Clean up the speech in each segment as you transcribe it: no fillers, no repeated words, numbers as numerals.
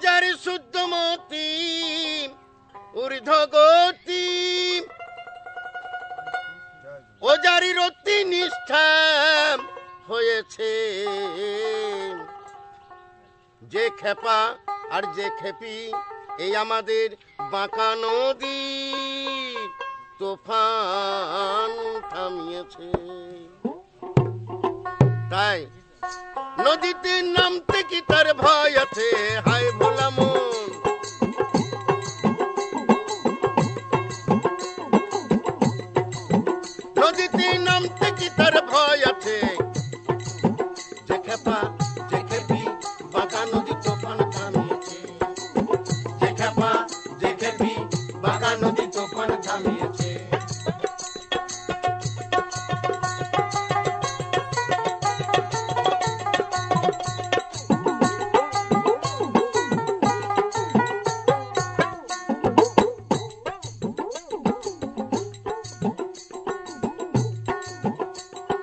যারি শুদ্ধমতি ঊর্ধ্বগতি, ও যারি রতি নিষ্ঠা হয়েছে, যে খেপা আর যে খেপি এই আমাদের বাঁকা নদী তোফান থামিয়েছে। তাই নদীতে নামতে কি তার ভয় আছে? হায় ভোলা মন, নদীতে নামতে কি তার ভয় আছে? যে খেপা যে খেপি বাঁকা নদী তোফান থামিয়েছে, যে খেপা যে খেপি বাঁকা নদী তোফান থামিয়েছে।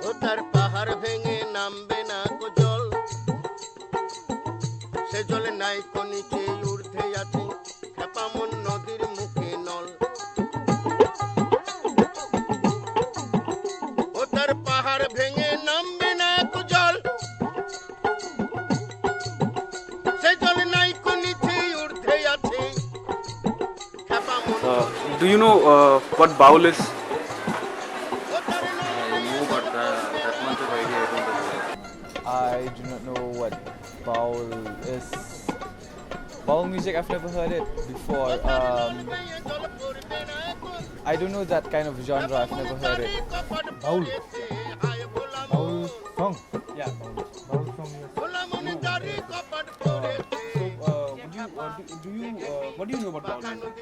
ও তার পাহাড় ভেঙে নামবে না গো জল, সে জলে নাই কো নিচে ঊর্ধ্বে আছে খেপামন নদীর মুখে নল। ও তার পাহাড় ভেঙে নামবে না গো জল, সে জলে নাই কো নিচে ঊর্ধ্বে আছে খেপামন। Do you know what baul is? ও তার I know, but that much of idea I don't have. I do not know what baul is. Baul music, I've never heard it before. I don't know that kind of genre, I've never heard it. Baul. Baul song. Yeah, baul. Baul song. What do you know about baul music?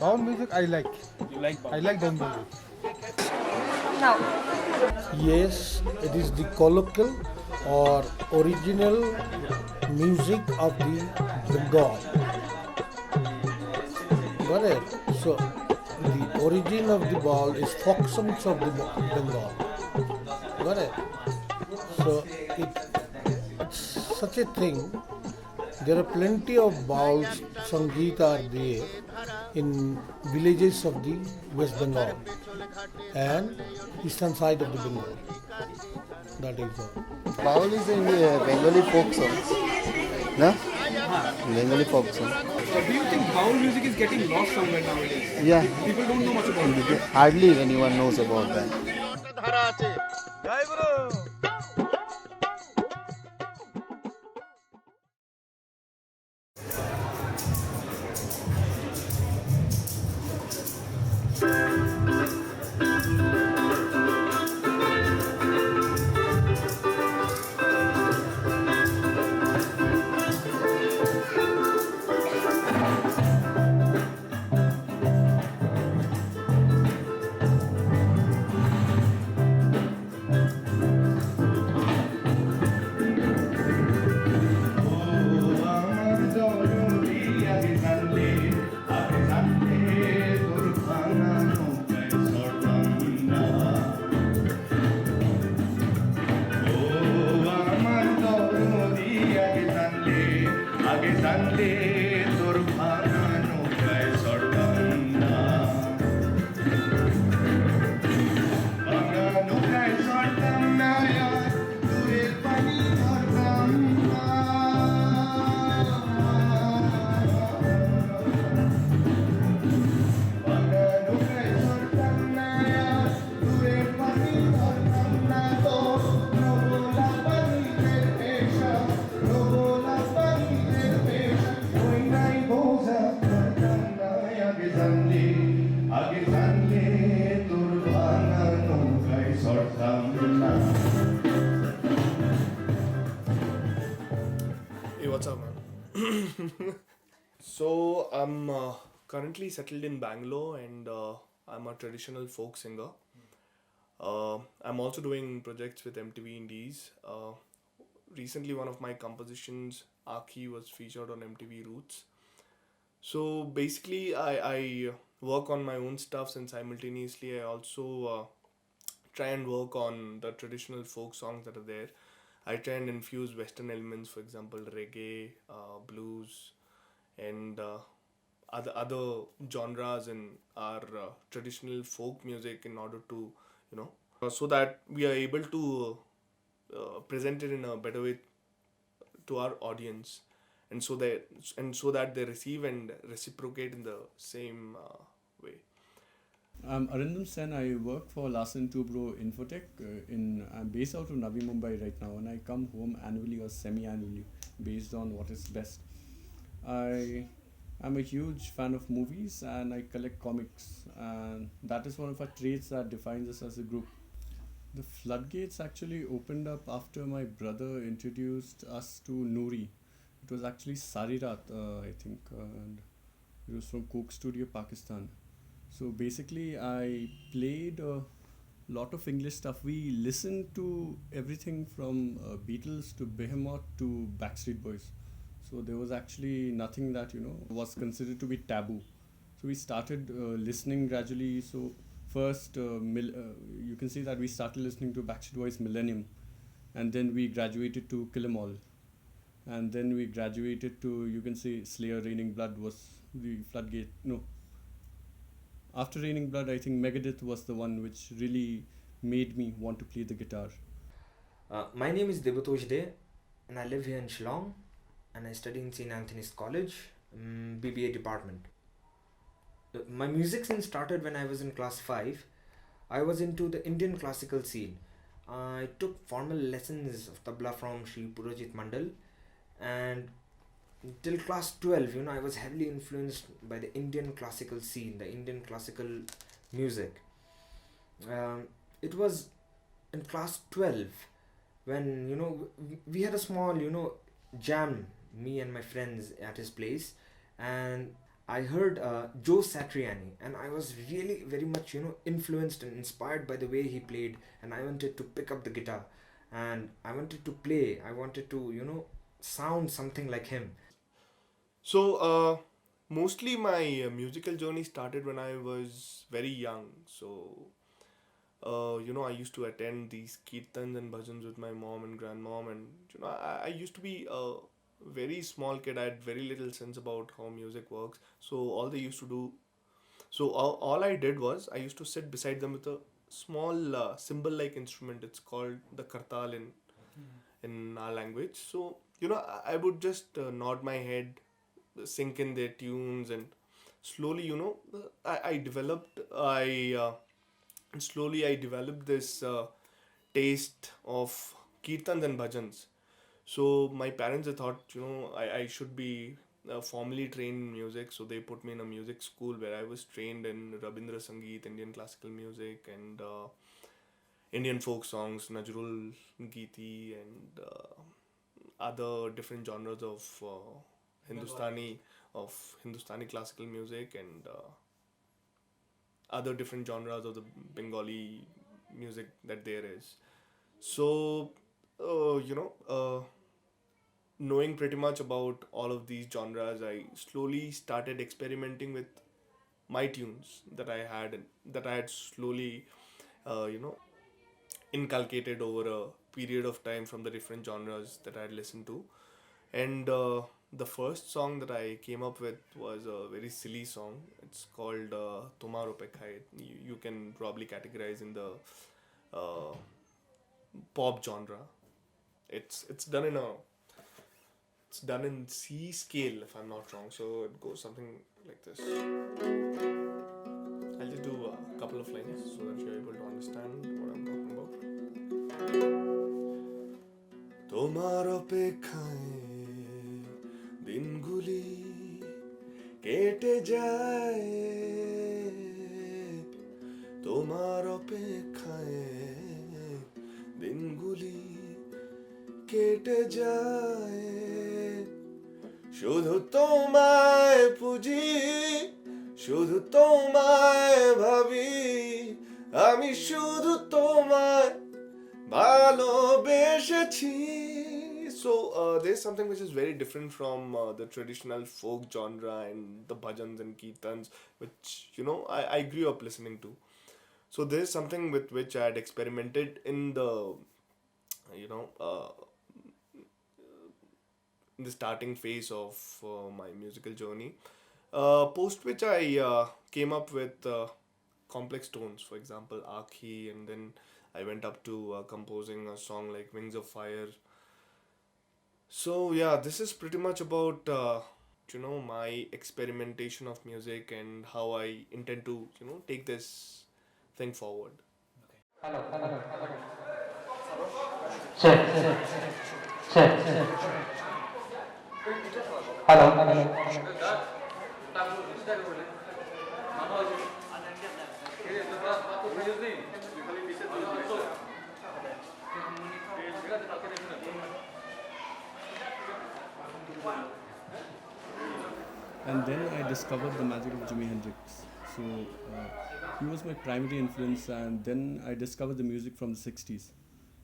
Baul music I like. You like baul? I like baul music. No. Yes, it is the colloquial or original music of the Bengal. Got it? So, the origin of the baul is folk songs of the Bengal. Got it? So, it's such a thing. There are plenty of bauls, sangeet are there in villages of the West Bengal and eastern side of the Bengal. That is all. Baul is a Bengali folk songs. No? Bengali folk song. Do you think baul music is getting lost somewhere nowadays? Yeah. People don't know much about it. Hardly anyone knows about that. ধারা আছে। Hey, what's up, man? So, I'm currently settled in Bangalore and I'm a traditional folk singer. I'm also doing projects with MTV Indies. Recently, one of my compositions, Aki, was featured on MTV Roots. So, basically, I work on my own stuff and simultaneously I also try and work on the traditional folk songs that are there. I try and infuse Western elements, for example, reggae, blues, and other genres in our traditional folk music in order to, so that we are able to present it in a better way to our audience, and so that they receive and reciprocate in the same way. I'm Arindam Sen. I work for Larsen Tubro Infotech. I'm based out of Navi Mumbai right now, and I come home annually or semi-annually based on what is best. I am a huge fan of movies, and I collect comics, and that is one of our traits that defines us as a group. The floodgates actually opened up after my brother introduced us to Noori. It was actually Sarirat, I think, and it was from Coke Studio, Pakistan. So basically, I played a lot of English stuff. We listened to everything from Beatles to Behemoth to Backstreet Boys. So there was actually nothing that was considered to be taboo. So we started listening gradually. So first, you can see that we started listening to Backstreet Boys Millennium, and then we graduated to Kill 'Em All, and then we graduated to, you can say, Slayer. Raining Blood was the floodgate. No. After Raining Blood, I think Megadeth was the one which really made me want to play the guitar. My name is Debatosh De, and I live here in Shillong, and I study in St. Anthony's College, BBA department. My music scene started when I was in class 5. I was into the Indian classical scene. I took formal lessons of tabla from Sri Purajit Mandal, and till class 12, I was heavily influenced by the Indian classical scene, the Indian classical music. It was in class 12 when, we had a small, jam, me and my friends at his place, and I heard Joe Satriani, and I was really very much, influenced and inspired by the way he played, and I wanted to pick up the guitar, and I wanted to play, I wanted to, sound something like him. So mostly my musical journey started when I was very young. So I used to attend these kirtans and bhajans with my mom and grandmom, and I used to be a very small kid. I had very little sense about how music works. So all they used to do, all I did was I used to sit beside them with a small cymbal-like instrument. It's called the kartal in our language. So I would just nod my head, sink in their tunes, and slowly I developed this taste of kirtans and bhajans. So my parents, they thought I should be formally trained in music, so they put me in a music school where I was trained in Rabindra Sangeet, Indian classical music, and Indian folk songs, Najrul Geeti, and other different genres of Hindustani classical music, and other different genres of the Bengali music that there is. So knowing pretty much about all of these genres, I slowly started experimenting with my tunes that I had slowly inculcated over a period of time from the different genres that I had listened to. And the first song that I came up with was a very silly song. It's called Tumharo Pe Khaye. You can probably categorize in the pop genre. It's done in C scale, if I'm not wrong. So it goes something like this. I'll just do a couple of lines so that you're able to understand what I'm talking about. Tumharo pe khaye dinguli kete jaye, tumharo pe khaye dinguli কেটে যায়, শুধু তোমায় পুজি, শুধু তোমায় ভাবি, আমি শুধু তোমায় ভালোবেসেছি. So there's something which is very different from the traditional folk genre and the bhajans and kirtans, which I grew up listening to. So there's something with which I had experimented in the in the starting phase of my musical journey. Post which I came up with complex tones, for example, Akhi, and then I went up to composing a song like Wings of Fire. So yeah, this is pretty much about my experimentation of music and how I intend to take this thing forward. And then I discovered the magic of Jimi Hendrix. So he was my primary influence, and then I discovered the music from the 60s,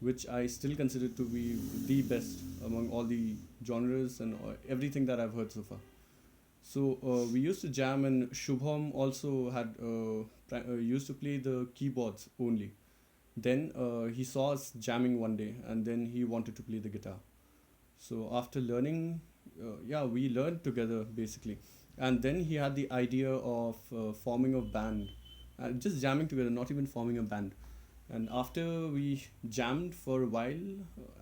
which I still consider to be the best among all the genres and everything that I've heard so far. So we used to jam, and Shubham also had used to play the keyboards only. Then he saw us jamming one day, and then he wanted to play the guitar. So after learning, we learned together basically, and then he had the idea of forming a band, just jamming together, not even forming a band. And after we jammed for a while,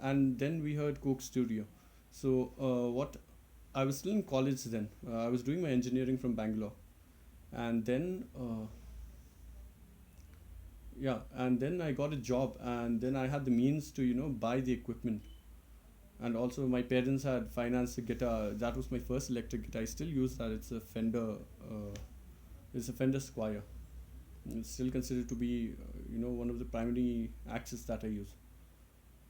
and then we heard Coke Studio. So what I was still in college then. I was doing my engineering from Bangalore, and then and then I got a job, and then I had the means to buy the equipment. And also my parents had financed a guitar. That was my first electric guitar. I still use that. It's a Fender Squire. It's still considered to be one of the primary axes that I use.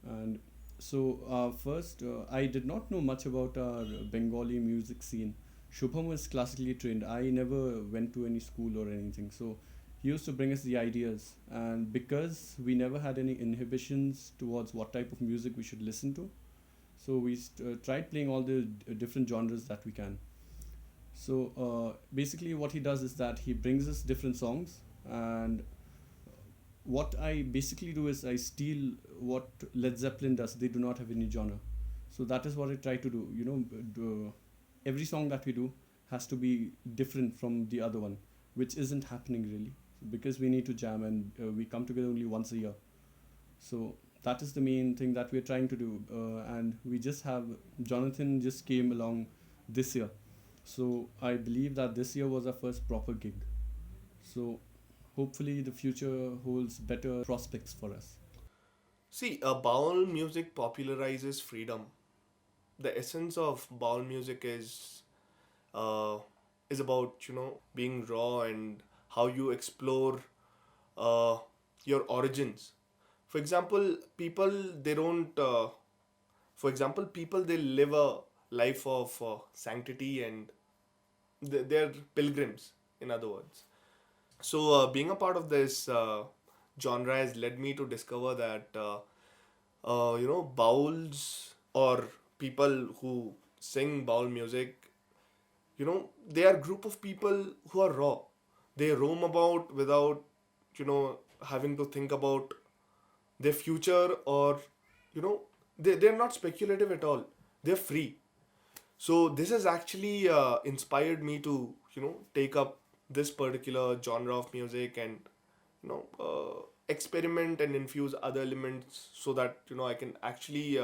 And so first I did not know much about our Bengali music scene. Shubham was classically trained. I never went to any school or anything. So he used to bring us the ideas, and because we never had any inhibitions towards what type of music we should listen to, so we tried playing all the different genres that we can. So basically what he does is that he brings us different songs, and what I basically do is I steal what Led Zeppelin does. They do not have any genre. So that is what I try to do. Every song that we do has to be different from the other one, which isn't happening really, because we need to jam, and we come together only once a year. So that is the main thing that we're trying to do. And we just have, Jonathan just came along this year. So I believe that this year was our first proper gig. So hopefully the future holds better prospects for us. See, Baul music popularizes freedom. The essence of Baul music is about being raw and how you explore your origins. For example, people they live a life of sanctity, and they're pilgrims, in other words. So being a part of this genre has led me to discover that Bauls, or people who sing Baul music, they are a group of people who are raw. They roam about without having to think about their future, or they're not speculative at all. They're free. So this has actually inspired me to take up this particular genre of music, and experiment and infuse other elements, so that I can actually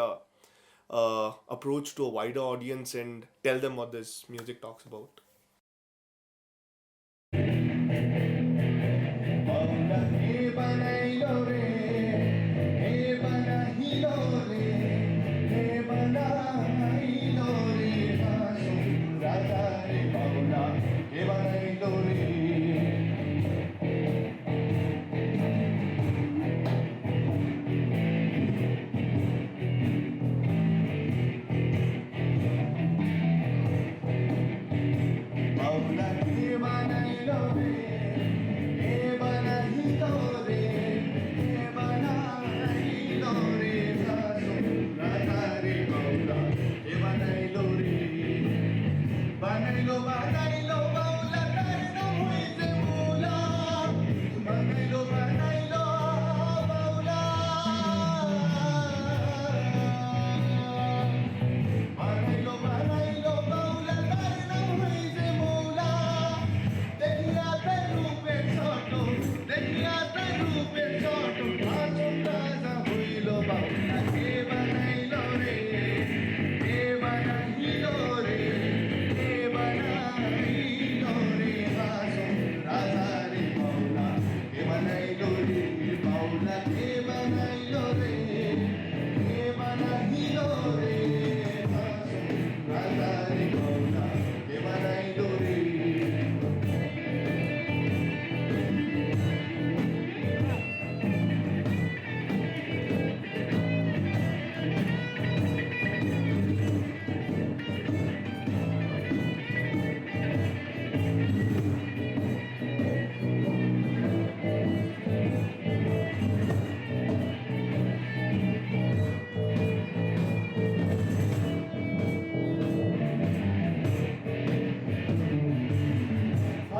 approach to a wider audience and tell them what this music talks about.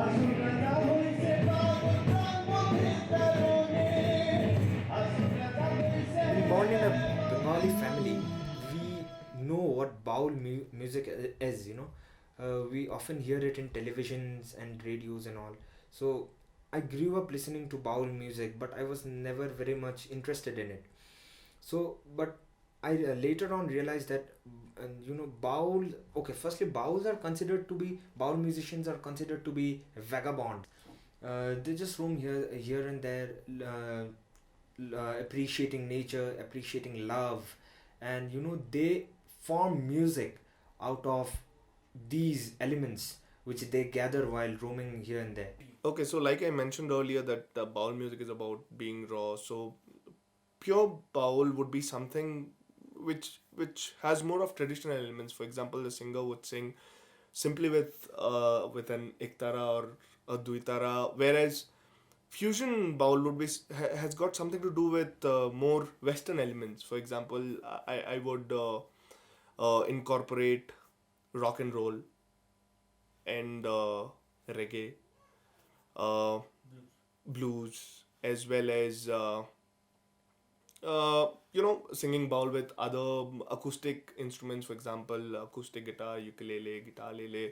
Being born in a Bengali family, we know what Baul music is, you know. We often hear it in televisions and radios and all. So I grew up listening to Baul music, but I was never very much interested in it. So, but I later on realized that, you know, Baul, okay, firstly, Baul musicians are considered to be vagabond. They just roam here and there, appreciating nature, appreciating love, and you know they form music out of these elements which they gather while roaming here and there. Okay, so like I mentioned earlier that Baul music is about being raw. So pure Baul would be something which has more of traditional elements. For example, the singer would sing simply with an iktara or a duitara, whereas fusion Baul would be has got something to do with more Western elements. For example, I would incorporate rock and roll and reggae, uh, blues, as well as you know, singing Baul with other acoustic instruments. For example, acoustic guitar, ukulele, guitar lele,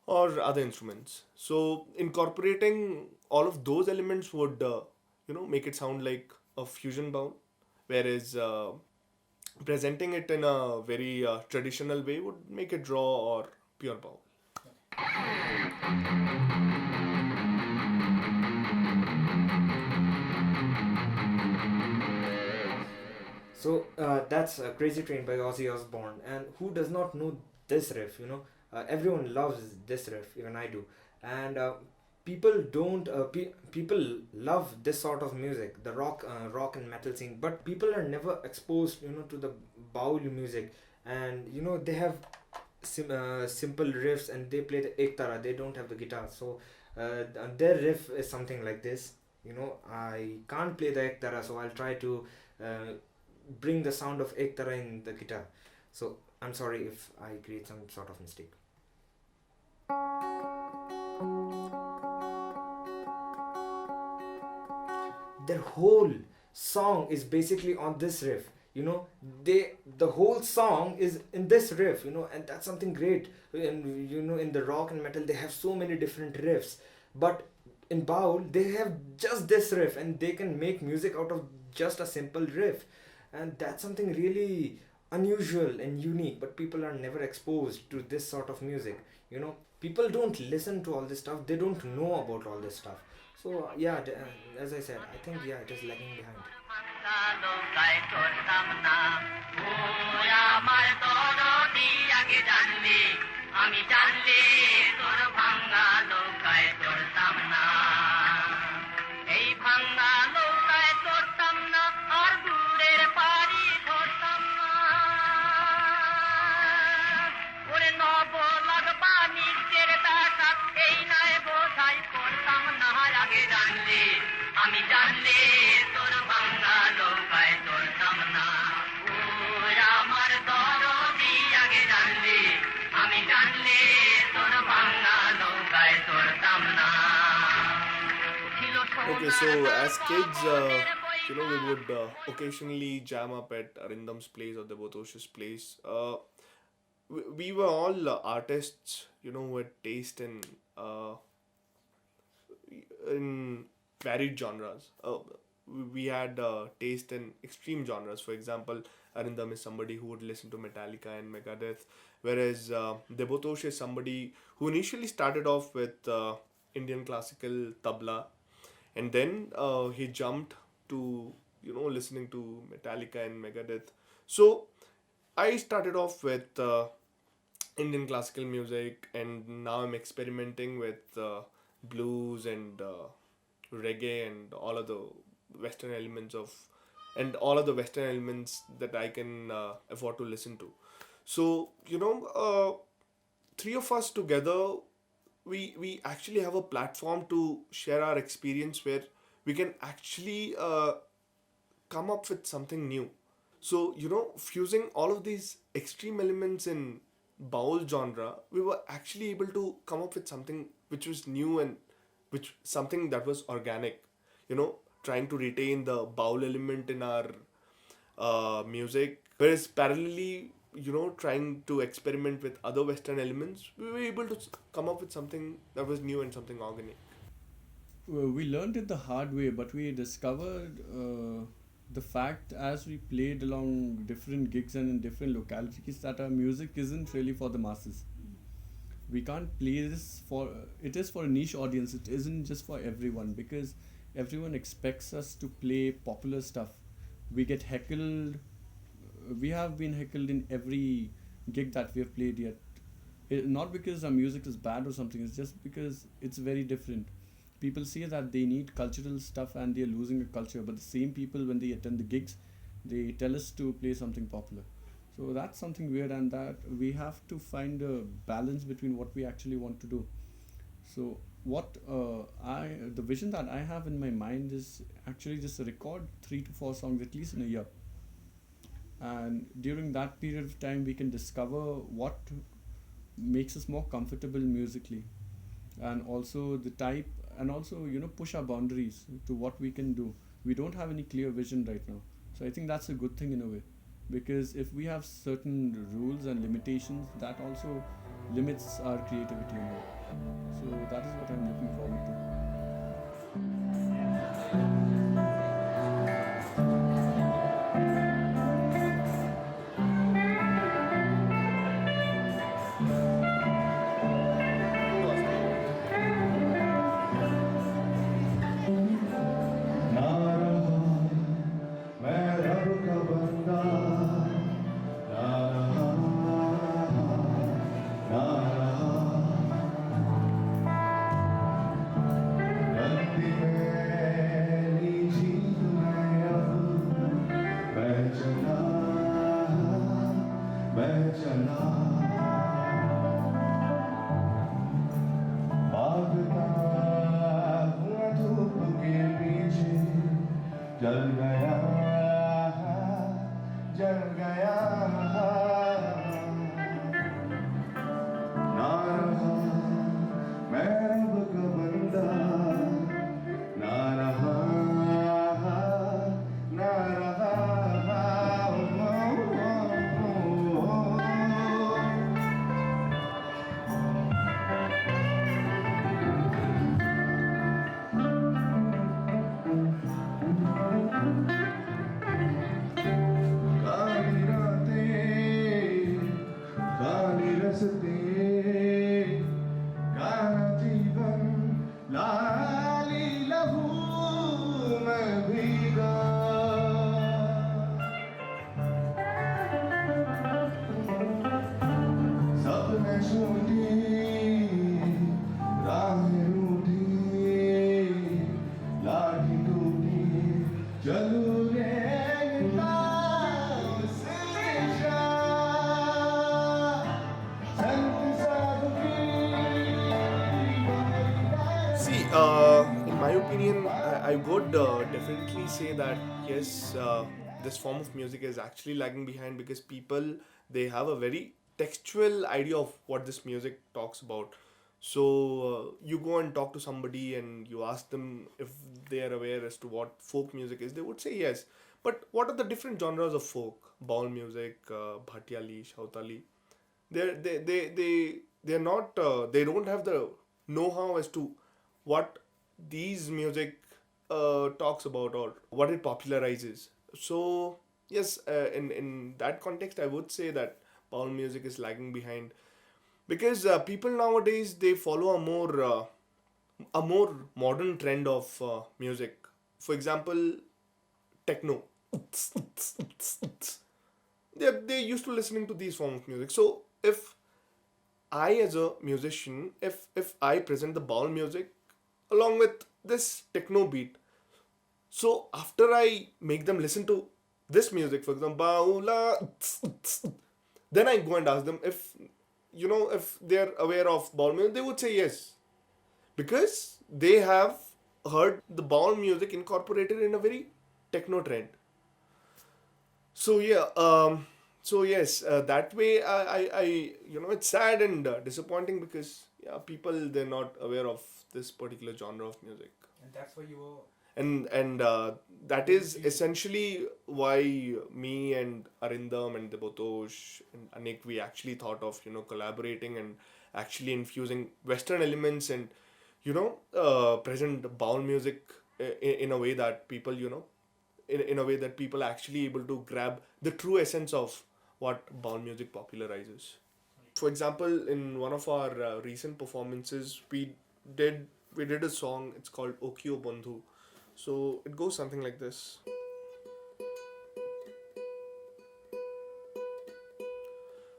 or other instruments. So incorporating all of those elements would you know, make it sound like a fusion Baul, whereas presenting it in a very traditional way would make it raw or pure Baul. So that's Crazy Train by Ozzy Osbourne, and who does not know this riff? You know, everyone loves this riff, even I do, and people don't. People love this sort of music, the rock and metal scene, but people are never exposed, you know, to the Baul music, and you know they have simple riffs, and they play the iktara. They don't have the guitar, so their riff is something like this. You know, I can't play the iktara, so I'll try to bring the sound of iktara in the guitar. So I'm sorry if I create some sort of mistake. Their whole song is basically on this riff. You know, the whole song is in this riff. You know, and that's something great. And you know, in the rock and metal, they have so many different riffs, but in Baul, they have just this riff, and they can make music out of just a simple riff, and that's something really unusual and unique. But people are never exposed to this sort of music. You know, people don't listen to all this stuff. They don't know about all this stuff. So yeah, as I said, I think yeah, it is lagging behind. Okay, so as kids, you know, we would occasionally jam up at Arindam's place or Devotoshi's place. We were all artists, you know, who had taste in varied genres. We had taste in extreme genres. For example, Arindam is somebody who would listen to Metallica and Megadeth, whereas Devotosh is somebody who initially started off with Indian classical tabla, and then he jumped to, you know, listening to Metallica and Megadeth. So I started off with Indian classical music, and now I'm experimenting with blues and reggae and all of the Western elements and all of the Western elements that I can afford to listen to. So, you know, three of us together, we actually have a platform to share our experience where we can actually come up with something new. So, you know, fusing all of these extreme elements in Baul genre, we were actually able to come up with something which was new and which something that was organic, you know, trying to retain the baul element in our music, whereas parallelly, you know, trying to experiment with other Western elements, we were able to come up with something that was new and something organic. Well, we learned it the hard way, but we discovered the fact as we played along different gigs and in different localities that our music isn't really for the masses. We can't play this for, it is for a niche audience, it isn't just for everyone, because everyone expects us to play popular stuff. We get heckled, we have been heckled in every gig that we have played yet. Not because our music is bad or something, it's just because it's very different. People say that they need cultural stuff and they're losing a culture, but the same people, when they attend the gigs, they tell us to play something popular. So that's something weird, and that we have to find a balance between what we actually want to do. So what the vision that I have in my mind is actually just record 3 to 4 songs at least in a year, and during that period of time we can discover what makes us more comfortable musically, and also the type, and also, you know, push our boundaries to what we can do. We don't have any clear vision right now, so I think that's a good thing in a way, because if we have certain rules and limitations, that also limits our creativity in a way. So that is what I'm looking forward to. See, in my opinion, I would definitely say that yes, this form of music is actually lagging behind because people, they have a very textual idea of what this music talks about. So you go and talk to somebody and you ask them if they are aware as to what folk music is. They would say yes. But what are the different genres of folk? Baul music, Bhatiyali, Shautali. They're not. They don't have the know-how as to what these music talks about or what it popularizes. So yes, in that context, I would say that Baul music is lagging behind because people nowadays they follow a more modern trend of music. For example, techno. They used to listening to these form of music. So if I as a musician, if I present the Baul music along with this techno beat, so after I make them listen to this music, for example, Baula, then I go and ask them if, you know, if they're aware of Baul music. They would say yes, because they have heard the Baul music incorporated in a very techno trend. So yeah, so yes, that way I you know, it's sad and disappointing because yeah, people, they're not aware of this particular genre of music. And that's why you were. And that is essentially why me and Arindam and Debatosh and Anik, we actually thought of, collaborating and actually infusing Western elements and, present Baul music in a way that people, in a way that people are actually able to grab the true essence of what Baul music popularizes. For example, in one of our recent performances, we did a song. It's called Okio Bandhu. So it goes something like this.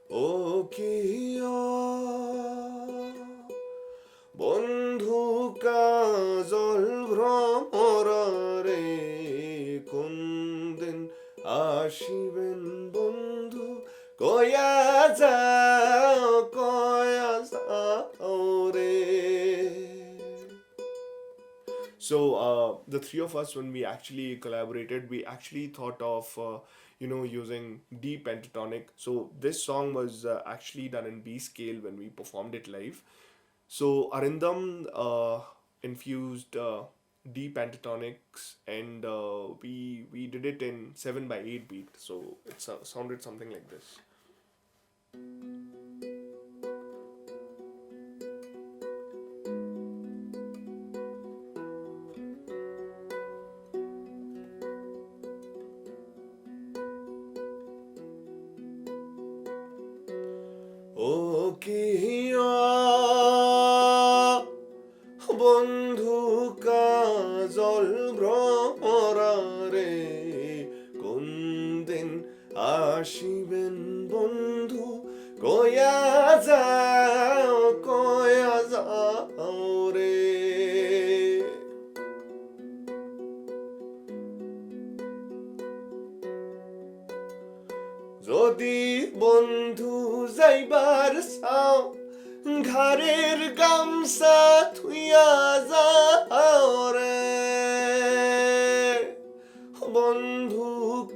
Okio Bandhu kajol bhramara re kondin ashiben bandhu koya jao re. So the three of us, when we actually collaborated, we actually thought of using D pentatonic. So this song was actually done in B scale when we performed it live. So Arindam infused D pentatonics, and we did it in 7/8 beat. So it sounded something like this. Okio Bandhu kajol bhramara re kondin ashiben bandhu koya jao re. Jodi bandhu jaibar sao ঘাড়ের গামছা থুইয়া যাও রে বন্ধু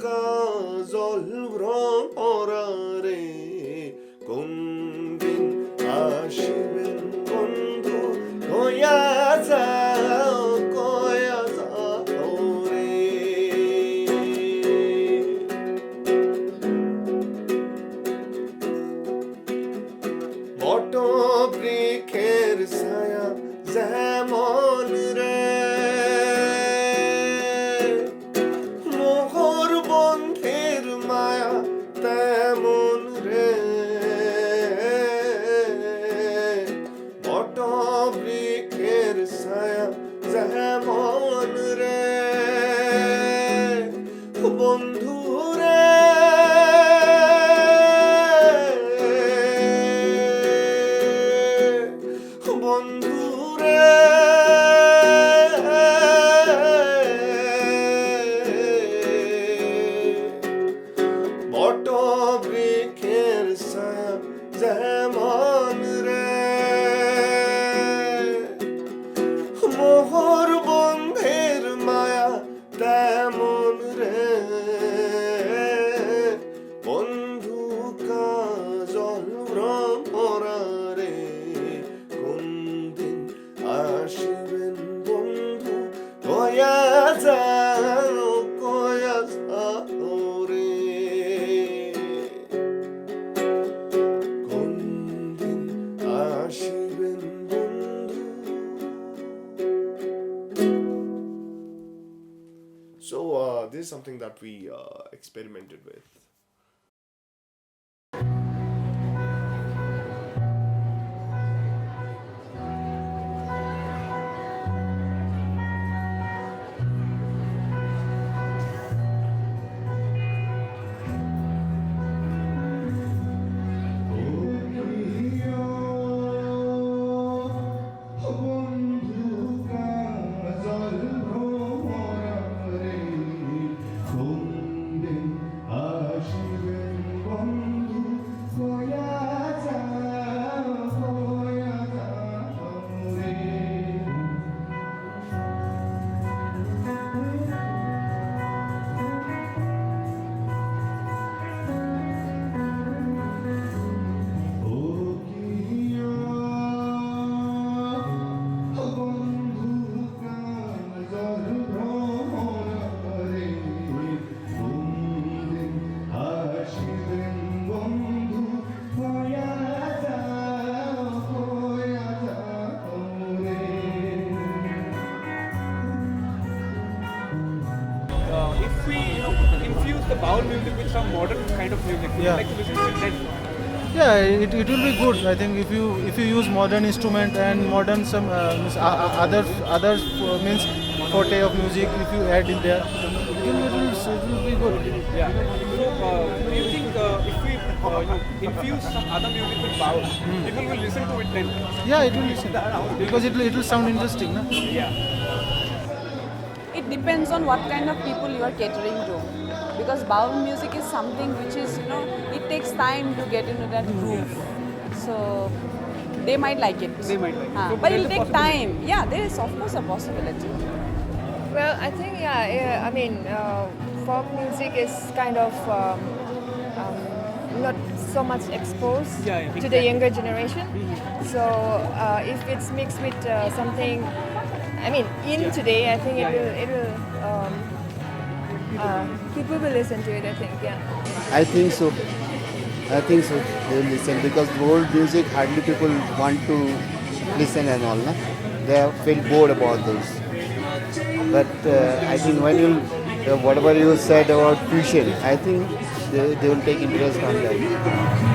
কাজল ভ্রমরা রে কোন দিন আসিবেন বন্ধু কয়া যাও রে. বট বৃক্ষের ছায়া যেমন রে মোহর বন্ধের মায়া তেমন রে. বট বৃক্ষের ছায়া যেমন রে বন্ধু রে বট বৃক্ষের ছায়া যেমন রে মোহর বন্ধের মায়া তেমন রে বন্ধু কাজল ভ্রমরা রে কোন দিন আসিবেন বন্ধু কয়া যাও রে কোন দিন আসিবেন বন্ধু. So this is something that we experimented with. mix the baul music with some modern kind of music. Would you Yeah. like to listen to it then? Yeah, it will be good. I think if you use modern instrument and modern some other means forte of music, if you add in there, it will be good. Yeah. So, do you think if we infuse some other music with baul, people will listen to it then? Yeah, it will listen because it will sound interesting, na? Yeah. It depends on what kind of people you are catering to. Because baul music is something which is, it takes time to get into that groove. So they might like it. They might like it. So But there's it'll a take time. Yeah, there is of course a possibility. Well, I think I mean, folk music is kind of not so much exposed to the younger generation. So if it's mixed with something, I mean, in today, I think it will people will listen to it. I think, yeah. I think so. They will listen because old music hardly people want to listen and all. Na? They feel bored about those. But I think when you whatever you said about fusion, I think they will take interest on that.